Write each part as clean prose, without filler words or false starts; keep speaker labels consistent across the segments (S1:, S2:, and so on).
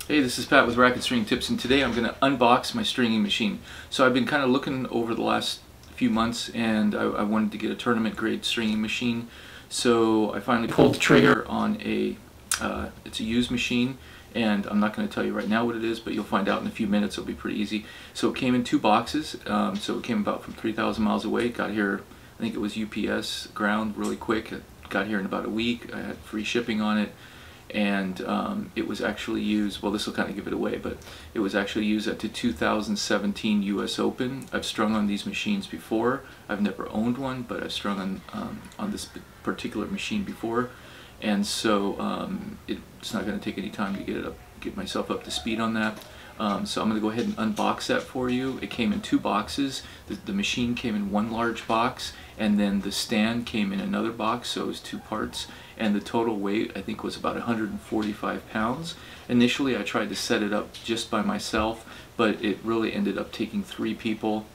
S1: Hey, this is Pat with Racket String Tips, and today I'm going to unbox my stringing machine. So I've been kind of looking over the last few months, and I wanted to get a tournament grade stringing machine. So I finally pulled the trigger on it's a used machine, and I'm not going to tell you right now what it is, but you'll find out in a few minutes. It'll be pretty easy. So it came in 2 boxes. So it came about from 3,000 miles away. It got here, I think it was UPS ground, really quick. It got here in about a week. I had free shipping on it. And it was actually used, well, this will kind of give it away, but it was actually used at the 2017 US Open. I've strung on these machines before. I've never owned one, but I've strung on this particular machine before, and so it's not going to take any time to get myself up to speed on that. So I'm going to go ahead and unbox that for you. It came in 2 boxes. The machine came in 1 large box, and then the stand came in another box, so it was 2 parts. And the total weight, I think, was about 145 pounds. Initially I tried to set it up just by myself, but it really ended up taking 3 people.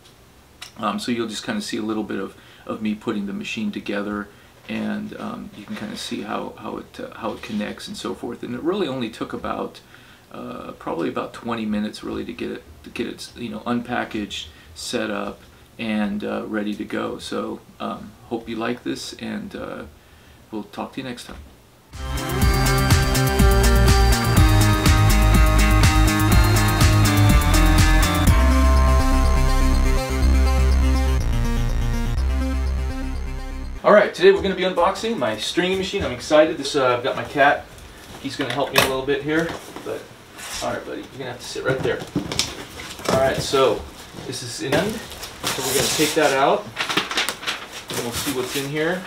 S1: So you'll just kind of see a little bit of me putting the machine together, and you can kind of see how it connects and so forth. And it really only took about probably about 20 minutes really to get it unpackaged, set up, and ready to go. So hope you like this, and we'll talk to you next time. Alright, today we're going to be unboxing my stringing machine. I'm excited. I've got my cat. He's going to help me a little bit here. But alright, buddy, you're going to have to sit right there. Alright, so this is an end. So we're going to take that out, and we'll see what's in here.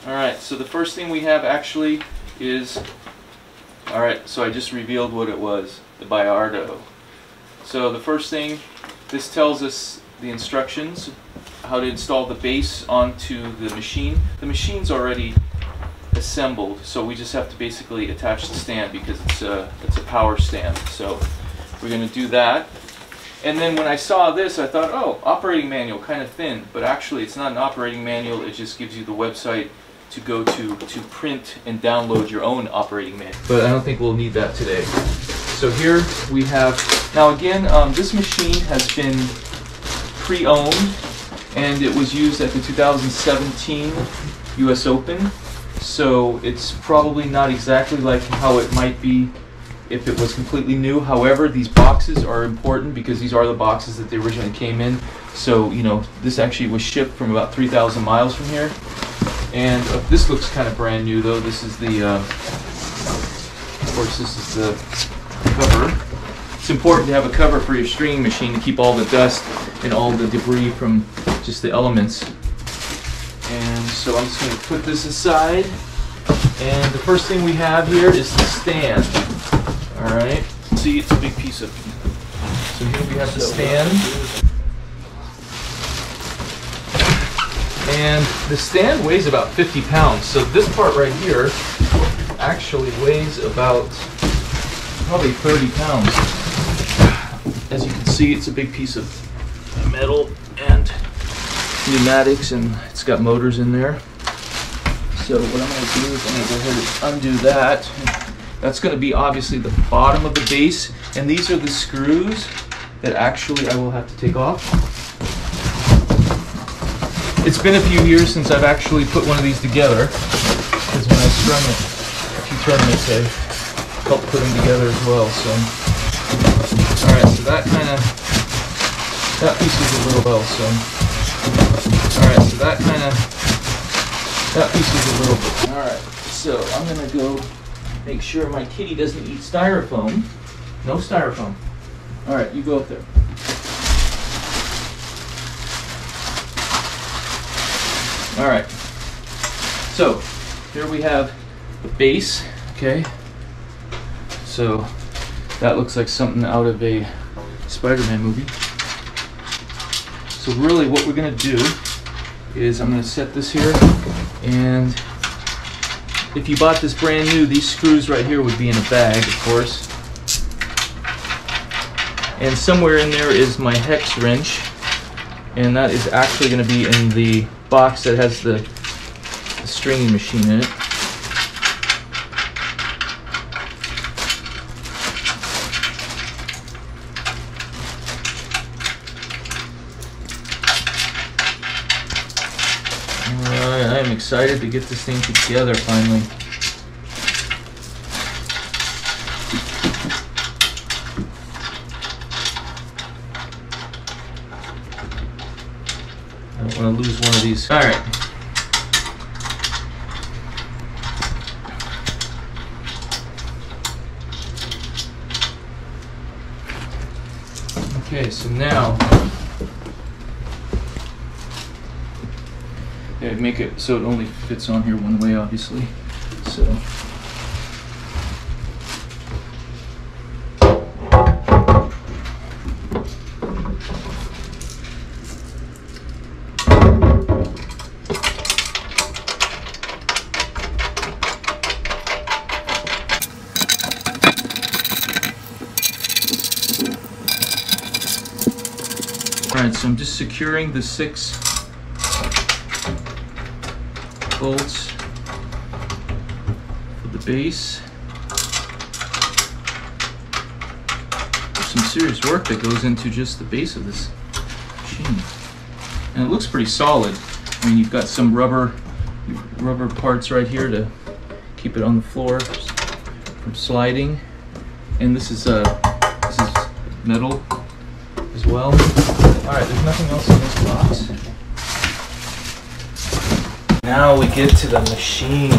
S1: Alright, so the first thing we have actually is, alright, so I just revealed what it was, the Bayardo. So the first thing, this tells us the instructions, how to install the base onto the machine. The machine's already assembled, so we just have to basically attach the stand because it's a power stand. So we're going to do that. And then when I saw this, I thought, oh, operating manual, kind of thin, but actually it's not an operating manual, it just gives you the website to go to print and download your own operating manual. But I don't think we'll need that today. So here we have, now again, this machine has been pre-owned, and it was used at the 2017 US Open. So it's probably not exactly like how it might be if it was completely new. However, these boxes are important because these are the boxes that they originally came in. So, this actually was shipped from about 3,000 miles from here. And this looks kind of brand new, though. This is the, of course, this is the cover. It's important to have a cover for your stringing machine to keep all the dust and all the debris from just the elements. And so I'm just going to put this aside. And the first thing we have here is the stand. Alright. See, it's a big piece of... So here we have the stand. And the stand weighs about 50 pounds. So this part right here actually weighs about probably 30 pounds. As you can see, it's a big piece of metal and pneumatics, and it's got motors in there. So what I'm going to do is I'm going to go ahead and undo that. That's going to be obviously the bottom of the base, and these are the screws that actually I will have to take off. It's been a few years since I've actually put one of these together, because when I strung it a few tournaments, I helped put them together as well. So, alright, so that piece is a little well. So, alright, so that piece is a little bit. Alright, so I'm gonna go make sure my kitty doesn't eat styrofoam. No styrofoam. Alright, you go up there. Alright, so here we have the base, okay? So that looks like something out of a Spider-Man movie. So really what we're going to do is I'm going to set this here, and if you bought this brand new, these screws right here would be in a bag, of course. And somewhere in there is my hex wrench, and that is actually going to be in the box that has the stringing machine in it. excited to get this thing together finally. I don't want to lose one of these. All right. Okay, so now make it so it only fits on here one way, obviously. So alright, so I'm just securing the 6 bolts for the base. There's some serious work that goes into just the base of this machine. And it looks pretty solid. I mean, you've got some rubber parts right here to keep it on the floor from sliding. And this is metal as well. Alright, there's nothing else in this box. Now we get to the machine.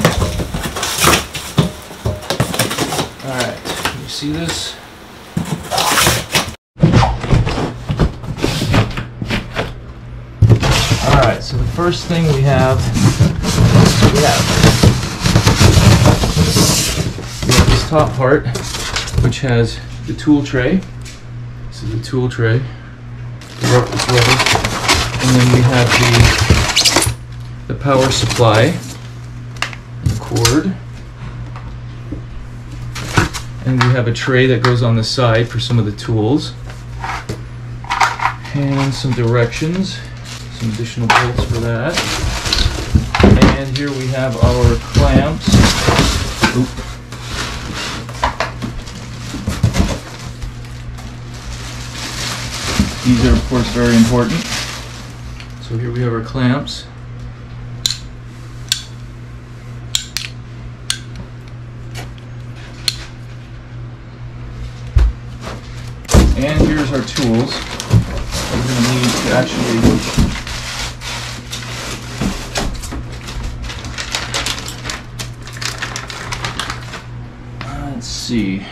S1: Alright, can you see this? Alright, so the first thing we have this top part, which has the tool tray. This is the tool tray. It's rubber. And then we have the power supply, the cord, and we have a tray that goes on the side for some of the tools, and some directions, some additional bolts for that. And here we have our clamps. Oop. These are of course very important. So here we have our clamps. And here's our tools that we're going to need to actually let's see.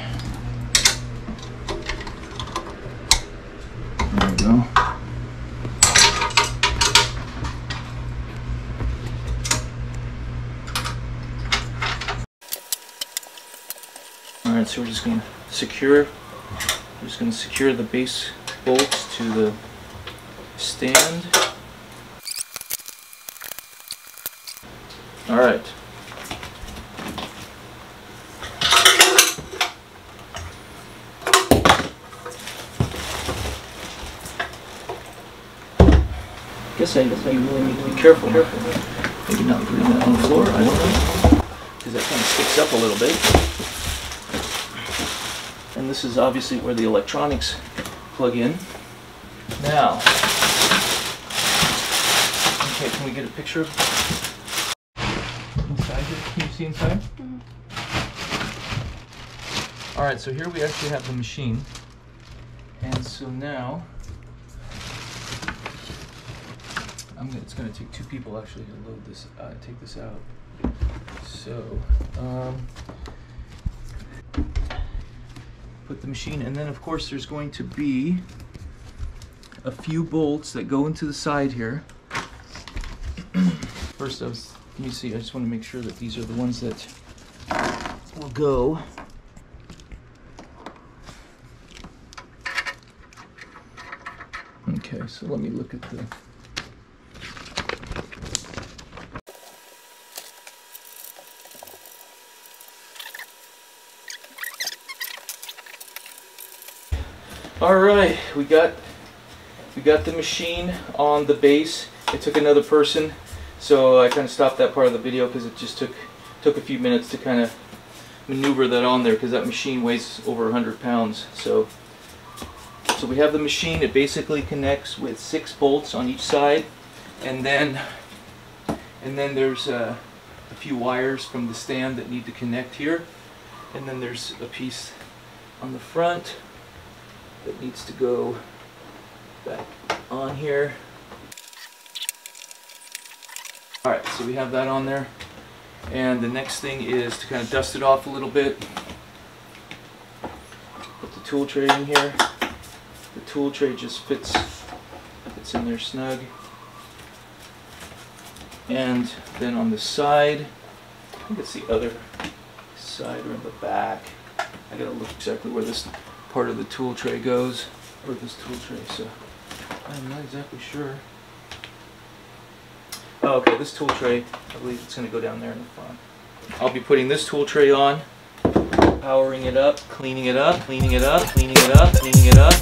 S1: There we go. Alright, so we're just going to secure the base bolts to the stand. Alright. Guess you really need to be careful. Maybe not putting that on the floor, I don't know. Because that kind of sticks up a little bit. And this is obviously where the electronics plug in. Now, okay, can we get a picture of inside here? Can you see inside? Mm-hmm. Alright, so here we actually have the machine. And so now, it's going to take 2 people actually to load this, take this out. So, put the machine, and then of course there's going to be a few bolts that go into the side here. First, let me see, I just want to make sure that these are the ones that will go. Okay, so let me look at the Alright, we got the machine on the base. It took another person, so I kind of stopped that part of the video because it just took a few minutes to kind of maneuver that on there because that machine weighs over 100 pounds. So we have the machine. It basically connects with 6 bolts on each side, and then And then there's a few wires from the stand that need to connect here. And then there's a piece on the front that needs to go back on here. Alright, so we have that on there. And the next thing is to kind of dust it off a little bit. Put the tool tray in here. The tool tray just fits in there snug. And then on the side, I think it's the other side or in the back. I gotta look exactly where this part of the tool tray goes, or this tool tray, so I'm not exactly sure. Oh, okay, this tool tray, I believe it's gonna go down there in the front. I'll be putting this tool tray on, powering it up, cleaning it up, cleaning it up, cleaning it up, cleaning it up.